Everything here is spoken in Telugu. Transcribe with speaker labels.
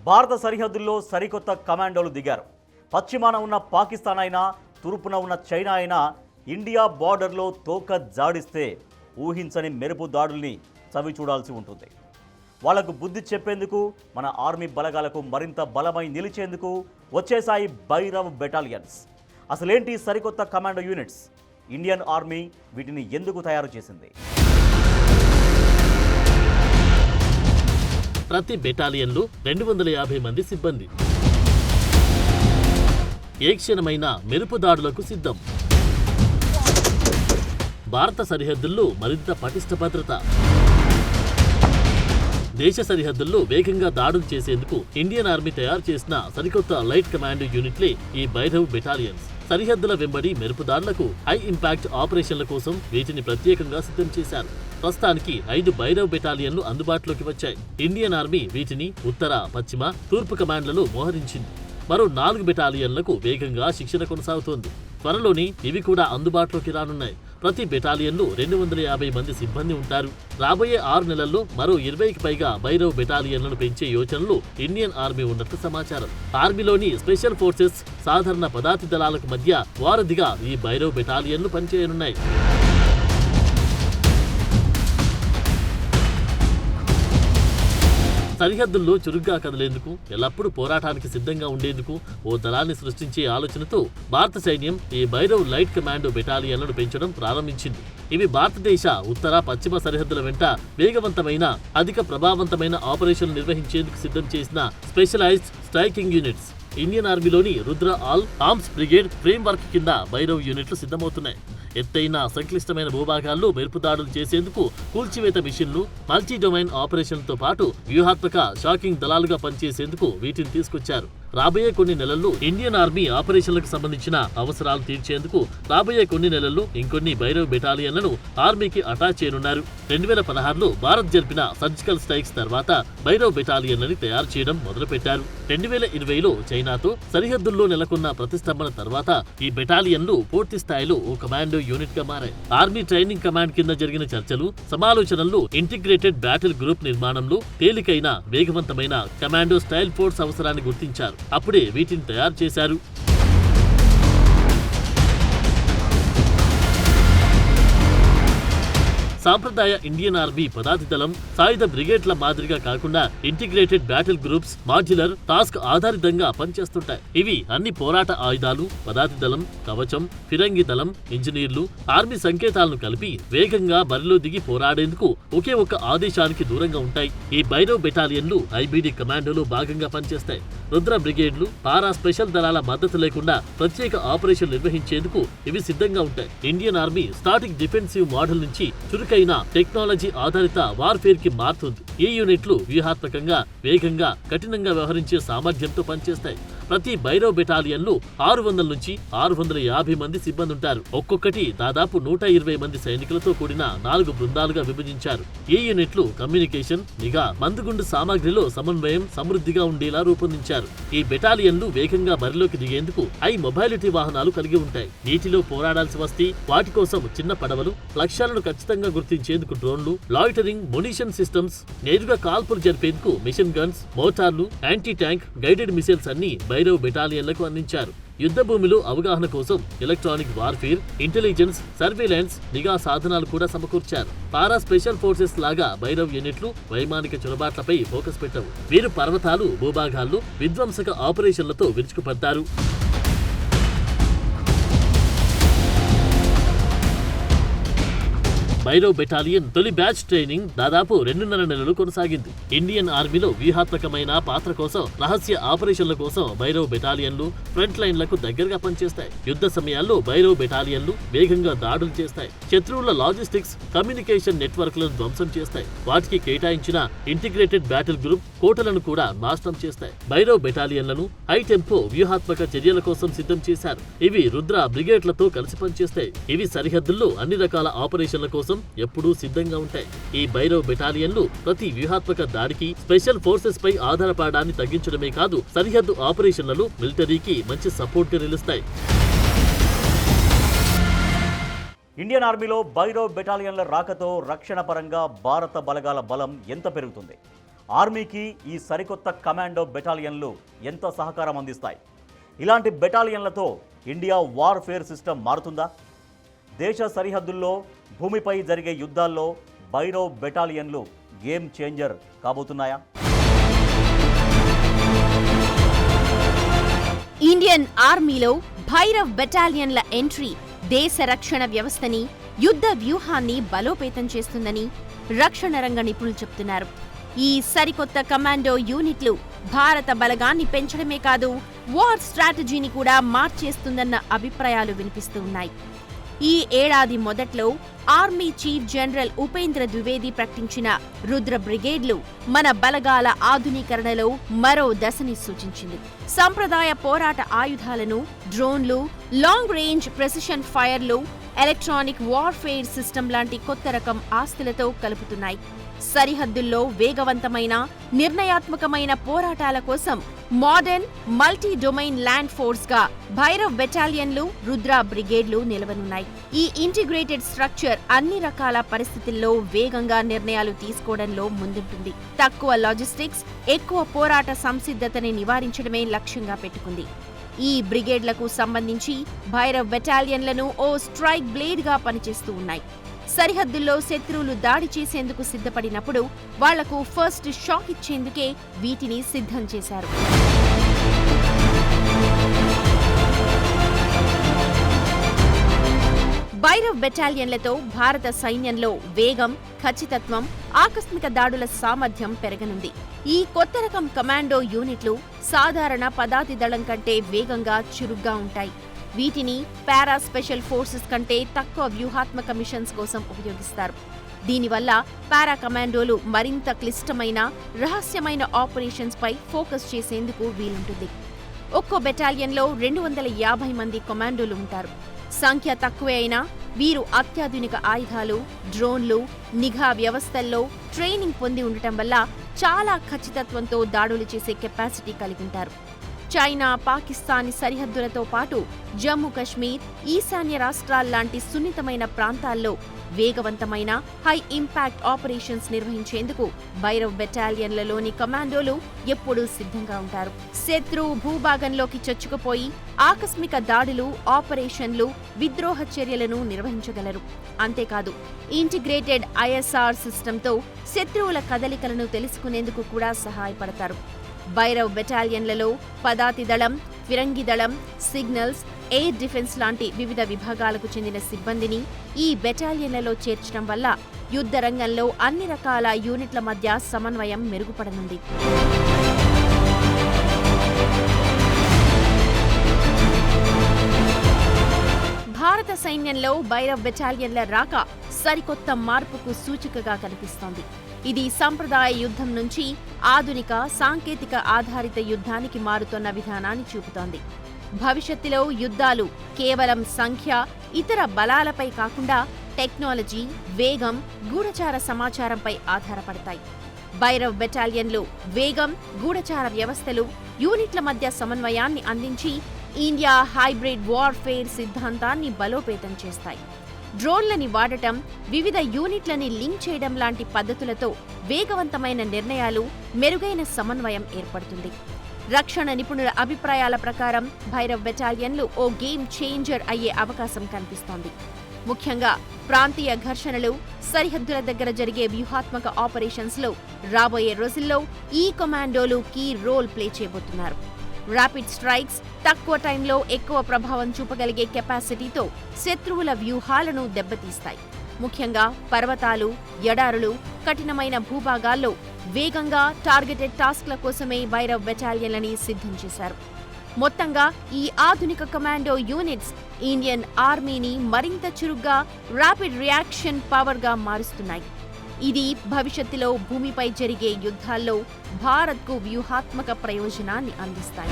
Speaker 1: భారత సరిహద్దుల్లో సరికొత్త కమాండోలు దిగారు. పశ్చిమాన ఉన్న పాకిస్తాన్ అయినా, తూర్పున ఉన్న చైనా అయినా ఇండియా బార్డర్లో తోక జాడిస్తే ఊహించని మెరుపు దాడుల్ని చవి చూడాల్సి ఉంటుంది. వాళ్లకు బుద్ధి చెప్పేందుకు, మన ఆర్మీ బలగాలకు మరింత బలమై నిలిచేందుకు వచ్చేసాయి భైరవ్ బెటాలియన్స్. అసలేంటి సరికొత్త కమాండో యూనిట్స్? ఇండియన్ ఆర్మీ వీటిని ఎందుకు తయారు చేసింది?
Speaker 2: ప్రతి బెటాలియన్లో 250 మంది సిబ్బంది. ఏ క్షణమైన మెరుపు దాడులకు సిద్ధం. భారత సరిహద్దుల్లో మరింత పటిష్ట భద్రత. దేశ సరిహద్దుల్లో వేగంగా దాడులు చేసేందుకు ఇండియన్ ఆర్మీ తయారు చేసిన సరికొత్త లైట్ కమాండో యూనిట్లే ఈ భైరవ్ బెటాలియన్స్. సరిహద్దుల వెంబడి మెరుపు దాడులకు, హై ఇంపాక్ట్ ఆపరేషన్ల కోసం వీటిని ప్రత్యేకంగా సిద్ధం చేశారు. ప్రస్తుతానికి 5 భైరవ్ బెటాలియన్లు అందుబాటులోకి వచ్చాయి. ఇండియన్ ఆర్మీ వీటిని ఉత్తర, పశ్చిమ, తూర్పు కమాండ్లలో మోహరించింది. మరో 4 బెటాలియన్లకు వేగంగా శిక్షణ కొనసాగుతోంది. త్వరలోని ఇవి కూడా అందుబాటులోకి రానున్నాయి. ప్రతి బెటాలియన్లో 250 మంది సిబ్బంది ఉంటారు. రాబోయే 6 నెలల్లో మరో 20కి పైగా భైరవ్ బెటాలియన్లను పెంచే యోచనలు ఇండియన్ ఆర్మీ ఉన్నట్లు సమాచారం. ఆర్మీలోని స్పెషల్ ఫోర్సెస్, సాధారణ పదాతి దళాలకు మధ్య వారధిగా ఈ భైరవ్ బెటాలియన్లు పనిచేయనున్నాయి. సరిహద్దుల్లో చురుగ్గా కదిలేందుకు, ఎల్లప్పుడూ పోరాటానికి సిద్ధంగా ఉండేందుకు ఓ దళాన్ని సృష్టించే ఆలోచనతో భారత సైన్యం ఈ భైరవ్ లైట్ కమాండో బెటాలియన్లను పెంచడం ప్రారంభించింది. ఇవి భారతదేశ ఉత్తర, పశ్చిమ సరిహద్దుల వెంట వేగవంతమైన, అధిక ప్రభావవంతమైన ఆపరేషన్లు నిర్వహించేందుకు సిద్ధం చేసిన స్పెషలైజ్డ్ స్ట్రైకింగ్ యూనిట్స్. ఇండియన్ ఆర్మీలోని Rudra all arms brigade framework కింద భైరవ్ యూనిట్లు సిద్ధమవుతున్నాయి. ఎత్తైన, సంక్లిష్టమైన భూభాగాల్లో మెరుపు దాడులు చేసేందుకు కూల్చివేత మిషన్లు, మల్టీ డొమైన్ ఆపరేషన్లతో పాటు వ్యూహాత్మక షాకింగ్ దళాలుగా పనిచేసేందుకు వీటిని తీసుకొచ్చారు. రాబోయే కొన్ని నెలల్లో ఇండియన్ ఆర్మీ ఆపరేషన్లకు సంబంధించిన అవసరాలు తీర్చేందుకు రాబోయే కొన్ని నెలల్లో ఇంకొన్ని భైరవ్ బెటాలియన్లను ఆర్మీకి అటాచ్ చేయనున్నారు. 2016లో భారత్ జరిపిన సర్జికల్ స్ట్రైక్స్ తర్వాత భైరవ్ బెటాలియన్లని తయారు చేయడం మొదలుపెట్టారు. 2020లో చైనాతో సరిహద్దుల్లో నెలకొన్న ప్రతిష్టంభన తర్వాత ఈ బెటాలియన్లు పూర్తి స్థాయిలో ఓ కమాండో యూనిట్ గా మారాయి. ఆర్మీ ట్రైనింగ్ కమాండ్ కింద జరిగిన చర్చలు, సమాలోచనల్లో ఇంటిగ్రేటెడ్ బ్యాటిల్ గ్రూప్ నిర్మాణంలో తేలికైన, వేగవంతమైన కమాండో స్టైల్ ఫోర్స్ అవసరాన్ని గుర్తించారు. అప్పుడే వీటిని తయారు చేశారు. సాంప్రదాయ ఇండియన్ ఆర్మీ పదాతి దళం, సాయుధ బ్రిగేడ్ల మాదిరిగా కాకుండా integrated battle groups modular task ఆధారితంగా పనిచేస్తుంటాయి. ఇవి అన్ని పోరాట ఆయుధాలు, పదాతి దళం, కవచం, ఫిరంగి దళం, ఇంజనీర్లు, ఆర్మీ సంకేతాలను కలిపి వేగంగా బరిలో దిగి పోరాడేందుకు ఒకే ఒక్క ఆదేశానికి దూరంగా ఉంటాయి. ఈ భైరవ్ బెటాలియన్లు ఐబీడీ కమాండోలో భాగంగా పనిచేస్తాయి. రుద్ర బ్రిగేడ్లు, పారా స్పెషల్ దళాల మద్దతు లేకుండా ప్రత్యేక ఆపరేషన్ నిర్వహించేందుకు ఇవి సిద్ధంగా ఉంటాయి. Indian army static defensive model నుంచి చురుకైన టెక్నాలజీ ఆధారిత వార్ఫేర్ కి మారుతుంది. ఈ యూనిట్లు వ్యూహాత్మకంగా, వేగంగా, కఠినంగా వ్యవహరించే సామర్థ్యంతో పనిచేస్తాయి. ప్రతి భైరవ్ బెటాలియన్లు 600 నుంచి 650 మంది సిబ్బంది ఉంటారు. ఒక్కొక్కటి దాదాపు 120 మంది సైనికులతో కూడిన 4 బృందాలుగా విభజించారు. ఈ యూనిట్లు కమ్యూనికేషన్, నిఘా, మందుగుండు సామాగ్రిలో సమన్వయం సమృద్ధిగా ఉండేలా రూపొందించారు. ఈ బెటాలియన్లు వేగంగా బరిలోకి దిగేందుకు హై మొబైలిటీ వాహనాలు కలిగి ఉంటాయి. నీటిలో పోరాడాల్సి వస్తే వాటి కోసం చిన్న పడవలు, లక్ష్యాలను ఖచ్చితంగా గుర్తించేందుకు డ్రోన్లు, లాయిటరింగ్ మునిషన్ సిస్టమ్స్, నేరుగా కాల్పులు జరిపేందుకు మిషన్ గన్స్, మోటార్లు, యాంటీ ట్యాంక్, గైడెడ్ మిసైల్స్ అన్ని భైరవ్ బెటాలియన్లకు అందించారు. యుద్ధ భూమిలో అవగాహన కోసం ఎలక్ట్రానిక్ వార్ఫేర్, ఇంటెలిజెన్స్, సర్వేలెన్స్, నిఘా సాధనాలు కూడా సమకూర్చారు. పారా స్పెషల్ ఫోర్సెస్ లాగా భైరవ్ యూనిట్లు వైమానిక చొరబాట్లపై ఫోకస్ పెట్టవు. వీరు పర్వతాలు, భూభాగాల్లో విధ్వంసక ఆపరేషన్లతో విరుచుకుపడ్డారు. భైరవ్ బెటాలియన్ తొలి బ్యాచ్ ట్రైనింగ్ దాదాపు 2.5 నెలలు కొనసాగింది. ఇండియన్ ఆర్మీలో వ్యూహాత్మకమైన పాత్ర కోసం, రహస్య ఆపరేషన్ల కోసం భైరవ్ బెటాలియన్లు ఫ్రంట్ లైన్లకు దగ్గరగా పనిచేస్తాయి. యుద్ధ సమయాల్లో భైరవ్ బెటాలియన్లు వేగంగా దాడులు చేస్తాయి. శత్రువుల లాజిస్టిక్స్, కమ్యూనికేషన్ నెట్వర్క్లను ధ్వంసం చేస్తాయి. వాటికి కేటాయించిన ఇంటిగ్రేటెడ్ బ్యాటిల్ గ్రూప్ కోటలను కూడా నాశనం చేస్తాయి. భైరవ్ బెటాలియన్లను హై టెంపో వ్యూహాత్మక చర్యల కోసం సిద్ధం చేశారు. ఇవి రుద్ర బ్రిగేడ్లతో కలిసి పనిచేస్తాయి. ఇవి సరిహద్దుల్లో అన్ని రకాల ఆపరేషన్ల కోసం ఎప్పుడూ సిద్ధంగా ఉంటాయి. ఈ భైరవ్ బెటాలియన్లు ప్రతి వ్యూహాత్మక దాడికి, స్పెషల్ ఫోర్సెస్ పై ఆధారపడడాన్ని తగ్గించడమే కాదు, సరిహద్దు ఆపరేషన్లలో మిలిటరీకి మంచి సపోర్ట్ గా నిలుస్తాయి.
Speaker 1: ఇండియన్ ఆర్మీలో భైరవ్ బెటాలియన్ల రాకతో రక్షణ పరంగా భారత బలగాల బలం ఎంత పెరుగుతుంది? ఆర్మీకి ఈ సరికొత్త కమాండో బెటాలియన్లు ఎంత సహకారం అందిస్తాయి? ఇలాంటి బెటాలియన్లతో ఇండియా వార్ఫేర్ సిస్టమ్ మారుతుందా? దేశ సరిహద్దుల్లో భూమిపై జరిగే యుద్ధాల్లో భైరవ్ బెటాలియన్లు గేమ్ చేంజర్ కాబోతున్నాయా?
Speaker 3: ఇండియన్ ఆర్మీలో భైరవ్ బెటాలియన్ల ఎంట్రీ దేశ రక్షణ వ్యవస్థని, యుద్ధ వ్యూహాన్ని బలోపేతం చేస్తుందని రక్షణ రంగ నిపుణులు చెబుతున్నారు. ఈ సరికొత్త కమాండో యూనిట్లు భారత బలగాన్ని పెంచడమే కాదు, వార్ స్ట్రాటజీని కూడా మార్చేస్తుందన్న అభిప్రాయాలు వినిపిస్తూ ఉన్నాయి. ఈ ఏడాది మొదట్లో army chief general Upendra Dwivedi ప్రకటించిన రుద్ర బ్రిగేడ్లు మన బలగాల ఆధునీకరణలో మరో దశని సూచించింది. సంప్రదాయ పోరాట ఆయుధాలను, డ్రోన్లు, లాంగ్ రేంజ్ ప్రెసిషన్ ఫైర్లు, ఎలక్ట్రానిక్ వార్ఫేర్ సిస్టమ్ లాంటి కొత్త రకం ఆస్తులతో కలుపుతున్నాయి. సరిహద్దుల్లో వేగవంతమైన, నిర్ణయాత్మకమైన పోరాటాల కోసం modern multi domain land force గా భైరవ్ బెటాలియన్లు, రుద్ర బ్రిగేడ్లు నిలవనున్నాయి. ఈ ఇంటిగ్రేటెడ్ స్ట్రక్చర్ అన్ని రకాల పరిస్థితుల్లో వేగంగా నిర్ణయాలు తీసుకోవడంలో ముందుంటుంది. తక్కువ లాజిస్టిక్స్, ఎక్కువ పోరాట సంసిద్ధతని నివారించడమే లక్ష్యంగా పెట్టుకుంది. ఈ బ్రిగేడ్లకు సంబంధించి భైరవ్ బెటాలియన్లను ఓ స్ట్రైక్ బ్లేడ్ గా పనిచేస్తూ ఉన్నాయి. సరిహద్దుల్లో శత్రువులు దాడి చేసేందుకు సిద్ధపడినప్పుడు వాళ్లకు ఫస్ట్ షాక్ ఇచ్చేందుకే వీటిని సిద్ధం చేశారు. భైరవ్ బెటాలియన్లతో భారత సైన్యంలో వేగం, ఖచ్చితత్వం, ఆకస్మిక దాడుల సామర్థ్యం పెరగనుంది. ఈ కొత్త రకం కమాండో యూనిట్లు సాధారణ పదాతి దళం కంటే వేగంగా, చురుగ్గా ఉంటాయి. వీటిని పారా స్పెషల్ ఫోర్సెస్ కంటే తక్కువ వ్యూహాత్మక మిషన్స్ కోసం ఉపయోగిస్తారు. దీనివల్ల పారా కమాండోలు మరింత క్లిష్టమైన, రహస్యమైన ఆపరేషన్స్ పై ఫోకస్ చేసేందుకు వీలుంటుంది. ఒక్కో బెటాలియన్లో 250 మంది కమాండోలు ఉంటారు. సంఖ్య తక్కువే అయినా వీరు అత్యాధునిక ఆయుధాలు, డ్రోన్లు, నిఘా వ్యవస్థల్లో ట్రైనింగ్ పొంది ఉండటం వల్ల చాలా ఖచ్చితత్వంతో దాడులు చేసే కెపాసిటీ కలిగి ఉంటారు. చైనా, పాకిస్తాన్ సరిహద్దులతో పాటు జమ్మూ కశ్మీర్, ఈశాన్య రాష్ట్రాల్లాంటి సున్నితమైన ప్రాంతాల్లో వేగవంతమైన, హై ఇంపాక్ట్ ఆపరేషన్స్ నిర్వహించేందుకు భైరవ్ బెటాలియన్లలోని కమాండోలు ఎప్పుడూ సిద్ధంగా ఉంటారు. శత్రు భూభాగంలోకి చొచ్చుకుపోయి ఆకస్మిక దాడులు, ఆపరేషన్లు, విద్రోహ చర్యలను నిర్వహించగలరు. అంతేకాదు, ఇంటిగ్రేటెడ్ ఐఎస్ఆర్ సిస్టంతో శత్రువుల కదలికలను తెలుసుకునేందుకు కూడా సహాయపడతారు. భైరవ్ బెటాలియన్లలో పదాతి దళం, ఫిరంగి దళం, సిగ్నల్స్, ఎయిర్ డిఫెన్స్ లాంటి వివిధ విభాగాలకు చెందిన సిబ్బందిని ఈ బెటాలియన్లలో చేర్చడం వల్ల యుద్ధ రంగంలో అన్ని రకాల యూనిట్ల మధ్య సమన్వయం మెరుగుపడనుంది. భారత సైన్యంలో భైరవ్ బెటాలియన్ల రాక సరికొత్త మార్పుకు సూచికగా కనిపిస్తోంది. ఇది సంప్రదాయ యుద్ధం నుంచి ఆధునిక, సాంకేతిక ఆధారిత యుద్ధానికి మారుతున్న విధానాన్ని చూపుతోంది. భవిష్యత్తులో యుద్ధాలు కేవలం సంఖ్య, ఇతర బలాలపై కాకుండా టెక్నాలజీ, వేగం, గూఢచార సమాచారంపై ఆధారపడతాయి. భైరవ్ బెటాలియన్లు వేగం, గూఢచార వ్యవస్థలు, యూనిట్ల మధ్య సమన్వయాన్ని అందించి ఇండియా హైబ్రిడ్ వార్ఫేర్ సిద్ధాంతాన్ని బలోపేతం చేస్తాయి. డ్రోన్లని వాడటం, వివిధ యూనిట్లని లింక్ చేయడం లాంటి పద్ధతులతో వేగవంతమైన నిర్ణయాలు, మెరుగైన సమన్వయం ఏర్పడుతుంది. రక్షణ నిపుణుల అభిప్రాయాల ప్రకారం భైరవ్ బెటాలియన్లు ఓ గేమ్ చేంజర్ అయ్యే అవకాశం కనిపిస్తోంది. ముఖ్యంగా ప్రాంతీయ ఘర్షణలు, సరిహద్దుల దగ్గర జరిగే వ్యూహాత్మక ఆపరేషన్స్లో రాబోయే రోజుల్లో ఈ కమాండోలు కీ రోల్ ప్లే చేయబోతున్నారు. ర్యాపిడ్ స్ట్రైక్స్, తక్కువ టైంలో ఎక్కువ ప్రభావం చూపగలిగే కెపాసిటీతో శత్రువుల వ్యూహాలను దెబ్బతీస్తాయి. ముఖ్యంగా పర్వతాలు, ఎడారులు, కఠినమైన భూభాగాల్లో వేగంగా టార్గెటెడ్ టాస్క్ల కోసమే భైరవ్ బెటాలియన్లని సిద్ధం చేశారు. మొత్తంగా ఈ ఆధునిక కమాండో యూనిట్స్ ఇండియన్ ఆర్మీని మరింత చురుగ్గా, ర్యాపిడ్ రియాక్షన్ పవర్గా మారుస్తున్నాయి. ఇది భవిష్యత్తులో భూమిపై జరిగే యుద్ధాల్లో భారత్కు వ్యూహాత్మక ప్రయోజనాన్ని అందిస్తాయి.